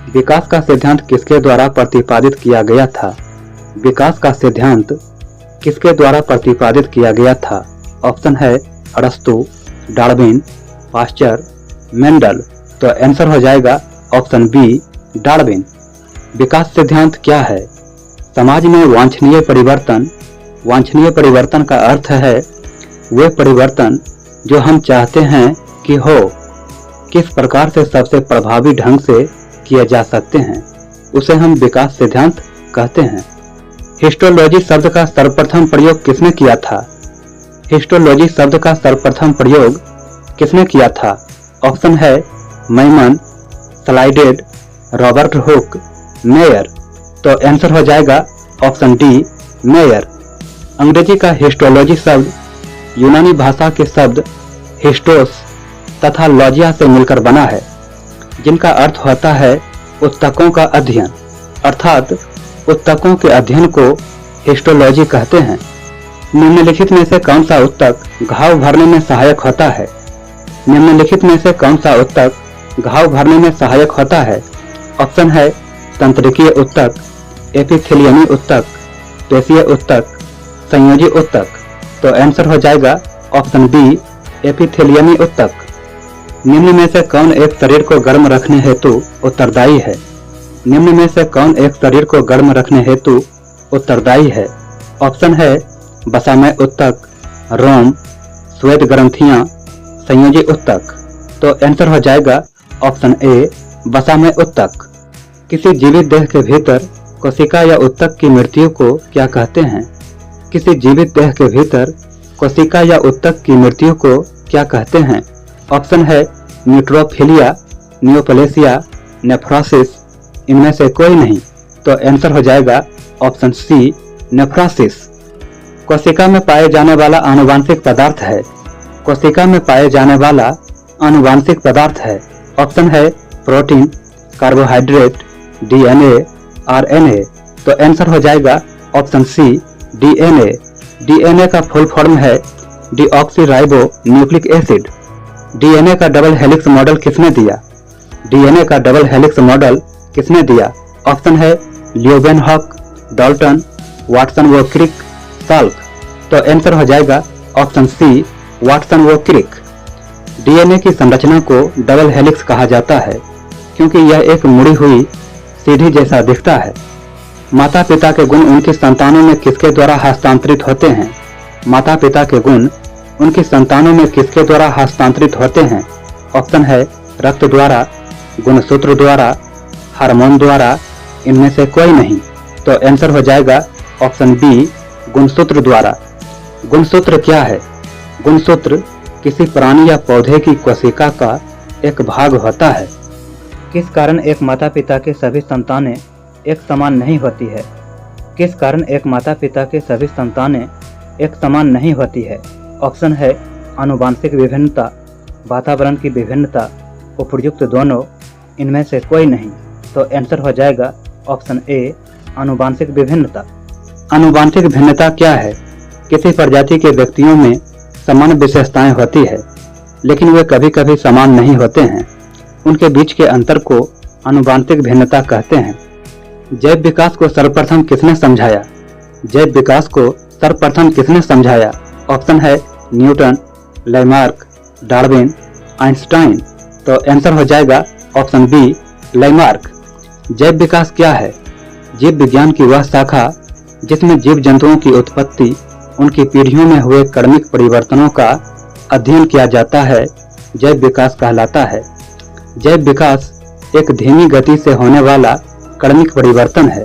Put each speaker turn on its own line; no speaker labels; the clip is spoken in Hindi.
विकास का सिद्धांत किसके द्वारा प्रतिपादित किया गया था? विकास का सिद्धांत किसके द्वारा प्रतिपादित किया गया था? ऑप्शन है अरस्तु, डार्विन, पाश्चर, मेंडल। तो आंसर हो जाएगा ऑप्शन बी, डार्विन। विकास सिद्धांत क्या है? समाज में वांछनीय परिवर्तन। वांछनीय परिवर्तन का अर्थ है वे परिवर्तन जो हम चाहते हैं कि हो, किस प्रकार से सबसे प्रभावी ढंग से किए जा सकते हैं, उसे हम विकास सिद्धांत कहते हैं। हिस्टोलॉजी शब्द का सर्वप्रथम प्रयोग किसने किया था? हिस्टोलॉजी शब्द का सर्वप्रथम प्रयोग किसने किया था? ऑप्शन है Memon, slided, Robert Hooke, mayor. तो आंसर हो जाएगा ऑप्शन डी, मेयर। अंग्रेजी का हिस्टोलॉजी शब्द यूनानी भाषा के शब्द हिस्टोस तथा लॉजिया से मिलकर बना है, जिनका अर्थ होता है उत्तकों का अध्ययन, अर्थात उत्तकों के अध्ययन को हिस्टोलॉजी कहते हैं। निम्नलिखित में से कौन सा उत्तक घाव भरने में सहायक होता है? निम्नलिखित में से कौन सा उत्तक घाव भरने में सहायक होता है? ऑप्शन है तंत्रिकीय उत्तक, एपिथेलियमी उत्तक, पेशीय उत्तक, संयोजी उत्तक। तो आंसर हो जाएगा ऑप्शन बी, एपिथेलियमी उत्तक। निम्न में से कौन एक शरीर को गर्म रखने हेतु उत्तरदायी है? निम्न में से कौन एक शरीर को गर्म रखने हेतु उत्तरदायी है? ऑप्शन है वसामय उत्तक, रोम, श्वेत ग्रंथियां, संयोजी उत्तक। तो आंसर हो जाएगा ऑप्शन ए, वसामय उत्तक। किसी जीवित देह के भीतर कोशिका या उत्तक की मृत्यु को क्या कहते हैं? किसी जीवित देह के भीतर कोशिका या उत्तक की मृत्यु को क्या कहते हैं? ऑप्शन है न्यूट्रोफिलिया, नियोप्लेसिया, नेफ्रोसिस। इनमें से कोई नहीं। तो आंसर हो जाएगा ऑप्शन सी, नेफ्रोसिस। कोशिका में पाए जाने वाला आनुवांशिक पदार्थ है। कोशिका में पाए जाने वाला आनुवांशिक पदार्थ है। ऑप्शन है प्रोटीन, कार्बोहाइड्रेट, डीएनए, आरएनए। तो आंसर हो जाएगा ऑप्शन सी, डीएनए। डीएनए का फुल फॉर्म है डीऑक्सीराइबो न्यूक्लिक एसिड। डीएनए का डबल हेलिक्स मॉडल किसने दिया? डीएनए का डबल हेलिक्स मॉडल किसने दिया? ऑप्शन है ल्यूवेनहॉक, डाल्टन, वाटसन व क्रिक, साल्क। तो आंसर हो जाएगा ऑप्शन सी, वाटसन व क्रिक। डीएनए की संरचना को डबल हेलिक्स कहा जाता है क्योंकि यह एक मुड़ी हुई सीढ़ी जैसा दिखता है। माता पिता के गुण उनकी संतानों में किसके द्वारा हस्तांतरित होते हैं? माता पिता के गुण उनकी संतानों में किसके द्वारा हस्तांतरित होते हैं? ऑप्शन है रक्त द्वारा, गुणसूत्र द्वारा, हार्मोन द्वारा। इनमें से कोई नहीं। तो आंसर हो जाएगा ऑप्शन बी, गुणसूत्र द्वारा। गुणसूत्र क्या है? गुणसूत्र किसी प्राणी या पौधे की कोशिका का एक भाग होता है। किस कारण एक माता पिता के सभी संतानें एक समान नहीं होती है? किस कारण एक माता पिता के सभी संतानें एक समान नहीं होती है? ऑप्शन है आनुवांशिक विभिन्नता, वातावरण की विभिन्नता, उपयुक्त दोनों। इनमें से कोई नहीं। तो आंसर हो जाएगा ऑप्शन ए, आनुवांशिक विभिन्नता। आनुवांशिक भिन्नता क्या है? किसी प्रजाति के व्यक्तियों में समान विशेषताएं होती है, लेकिन वे कभी कभी समान नहीं होते हैं। उनके बीच के अंतर को आनुवांशिक भिन्नता कहते हैं। जैव विकास को सर्वप्रथम किसने समझाया? जैव विकास को सर्वप्रथम किसने समझाया? ऑप्शन है न्यूटन, लैमार्क, डार्विन, आइंस्टाइन। तो आंसर हो जाएगा ऑप्शन बी, लैमार्क। जैव विकास क्या है? जीव विज्ञान की वह शाखा जिसमें जीव जंतुओं की उत्पत्ति, उनकी पीढ़ियों में हुए क्रमिक परिवर्तनों का अध्ययन किया जाता है, जैव विकास कहलाता है। जैव विकास एक धीमी गति से होने वाला क्रमिक परिवर्तन है।